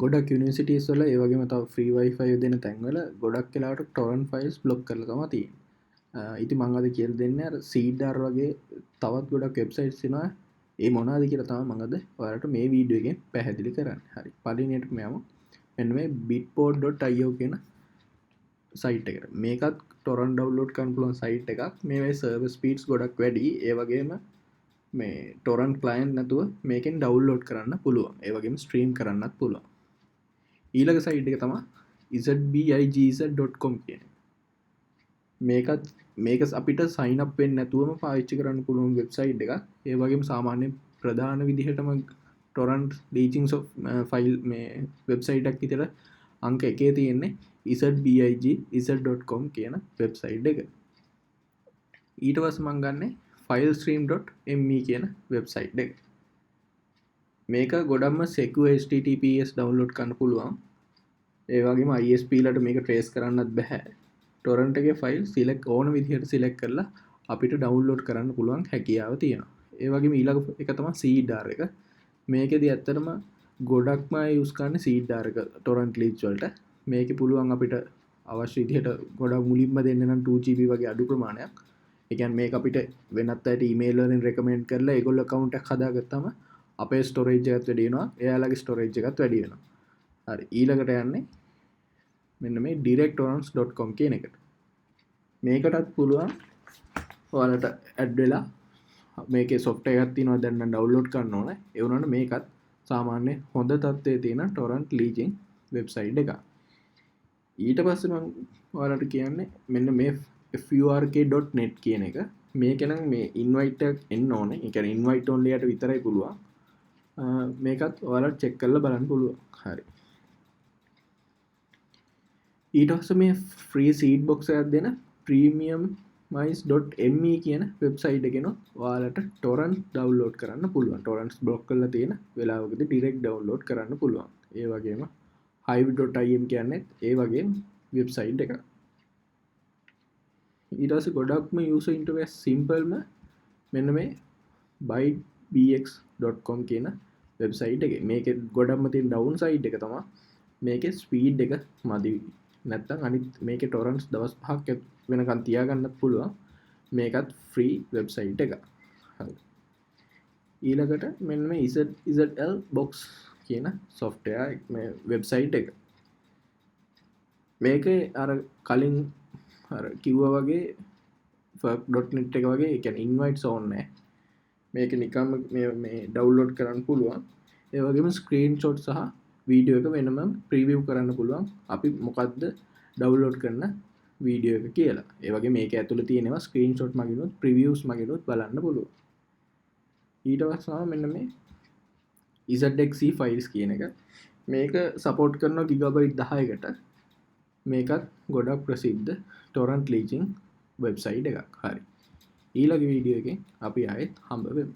ගොඩක් යුනිසිටස් වල ඒ වගේම තව ෆ්‍රී වයිෆයි දෙන තැන්වල ගොඩක් කියලාට ටොරන් ෆයිල්ස් බ්ලොක් කරලා තමයි තියෙන්නේ. ඉතින් මම අද කියලා දෙන්නේ අර Seedr වගේ තවත් ගොඩක් වෙබ්සයිට්ස් තියෙනවා. ඒ මොනවද කියලා තමයි මම අද ඔයාලට මේ වීඩියෝ එකෙන් පැහැදිලි කරන්නේ. හරි. පළවෙනියට මෙයාම මෙන්න මේ bitport.io කියන සයිට් එකට. මේකත් ටොරන්ට් ඩවුන්ලෝඩ් කරන්න පුළුවන් සයිට් එකක්. මේවයි සර්වර් ස්පීඩ්ස් ගොඩක් වැඩි. ඒ වගේම මේ ටොරන්ට් ක්ලයන්ට් නැතුව මේකෙන් ඩවුන්ලෝඩ් කරන්න පුළුවන්. ඒ වගේම ස්ට්‍රීම් කරන්නත් පුළුවන්. ඊළඟ සයිට් එක තමයි zbigz.com කියන. මේක අපිට සයින් අප් වෙන්නේ නැතුවම පාවිච්චි කරන්න පුළුවන් වෙබ්සයිට් එකක්. ඒ වගේම සාමාන්‍ය ප්‍රධාන විදිහටම ටොරන්ට් ලීචිං ෆයිල් මේ වෙබ්සයිට් එකක් විතර අංක 1 තියෙන්නේ zbigz.com කියන වෙබ්සයිට් එක. ඊට පස්සේ මම ගන්නේ filestream.me කියන වෙබ්සයිට් එක. මේක ගොඩක්ම secure https ඩවුන්ලෝඩ් කරන්න පුළුවන්. ඒ වගේම ISP ලට මේක ට්‍රේස් කරන්නත් බෑ. ටොරන්ට් එකේ ෆයිල් සිලෙක්ට් ඕන විදිහට සිලෙක්ට් කරලා අපිට ඩවුන්ලෝඩ් කරන්න පුළුවන් හැකියාව තියෙනවා. ඒ වගේම ඊළඟ එක තමයි Seedr එක. මේකෙදි ඇත්තටම ගොඩක්ම යූස් කරන්නේ Seedr එක ටොරන්ට් ලීච් වලට. මේකේ පුළුවන් අපිට අවශ්‍ය විදිහට ගොඩක් මුලින්ම දෙන්න නම් 2GB වගේ අඩු ප්‍රමාණයක්. ඒ කියන්නේ මේක අපිට වෙනත් අයට ඊමේල් වලින් රෙකමෙන්ඩ් කරලා ඒගොල්ලෝ account එකක් හදාගත්තාම අපේ ස්ටෝරේජ් එකත් වැඩි වෙනවා, එයාලගේ ස්ටෝරේජ් එකත් වැඩි වෙනවා. හරි. ඊළඟට යන්නේ මෙන්න මේ directtorrents.com කියන එකට. මේකටත් පුළුවන් ඔයාලට ඇඩ් වෙලා මේකේ software එකක් තියෙනවා දැන් නම් ඩවුන්ලෝඩ් කරන්න ඕනේ. ඒ වුණාට මේකත් සාමාන්‍ය හොඳ තත්ත්වයේ තියෙන torrent leasing වෙබ්සයිට් එකක්. ඊට පස්සේ මම ඔයාලට කියන්නේ මෙන්න මේ furk.net කියන එක. මේක නම් මේ invite එකක් එන්න ඕනේ. ඒ කියන්නේ invite only යට විතරයි පුළුවන්. මේකත් ඔයාලට චෙක් කරලා බලන්න පුළුවන්. හරි. ඊට පස්සේ මේ ෆ්‍රී සීඩ් බොක්ස් එකක් දෙන premiumize.me කියන වෙබ්සයිට් එකෙන් ඔයාලට ටොරන්ට් ඩවුන්ලෝඩ් කරන්න පුළුවන්. ටොරන්ට්ස් බ්ලොක් කරලා තියෙන වෙලාවකදී ඩිරෙක්ට් ඩවුන්ලෝඩ් කරන්න පුළුවන්. ඒ වගේම hive.im කියන්නේ ඒ වගේ වෙබ්සයිට් එකක්. ඊට පස්සේ ගොඩක්ම user interface සිම්පල්ම මෙන්න මේ bytebx.com කියන වෙබ්සයිට් එකේ. මේකේ ගොඩක්ම තියෙන ඩවුන් සයිඩ් එක තමයි මේකේ ස්පීඩ් එක මදි. නැත්තම් අනිත් මේකේ ටොරන්ට්ස් දවස් 5ක් වෙනකන් තියාගන්නත් පුළුවන්. මේකත් ෆ්‍රී වෙබ්සයිට් එකක්. හරි. ඊළඟට මෙන්න මේ ZL box කියන software මේ වෙබ්සයිට් එක. මේකේ අර කලින් අර කිව්වා වගේ work.net එක වගේ ඒ කියන්නේ invites ඕනේ නැහැ. මේක නිකම්ම මේ ඩවුන්ලෝඩ් කරන්න පුළුවන්. ඒ වගේම ස්ක්‍රීන්ෂොට් සහ වීඩියෝ එක වෙනම ප්‍රීවිව් කරන්න පුළුවන්. අපි මොකද්ද ඩවුන්ලෝඩ් කරන වීඩියෝ එක කියලා. ඒ වගේ මේක ඇතුළේ තියෙනවා ස්ක්‍රීන්ෂොට් මගිනුත් ප්‍රිවිව්ස් මගිනුත් බලන්න පුළුවන්. ඊට පස්සේ මෙන්න මේ ZXC ෆයිල්ස් කියන එක. මේක සපෝට් කරනවා ගිගාබයිට් 10කට. මේකත් ගොඩක් ප්‍රසිද්ධ ටොරන්ට් ලීචින් වෙබ්සයිට් එකක්. හරි. ඊළඟ වීඩියෝ එකෙන් අපි ආයෙත් හම්බ වෙමු.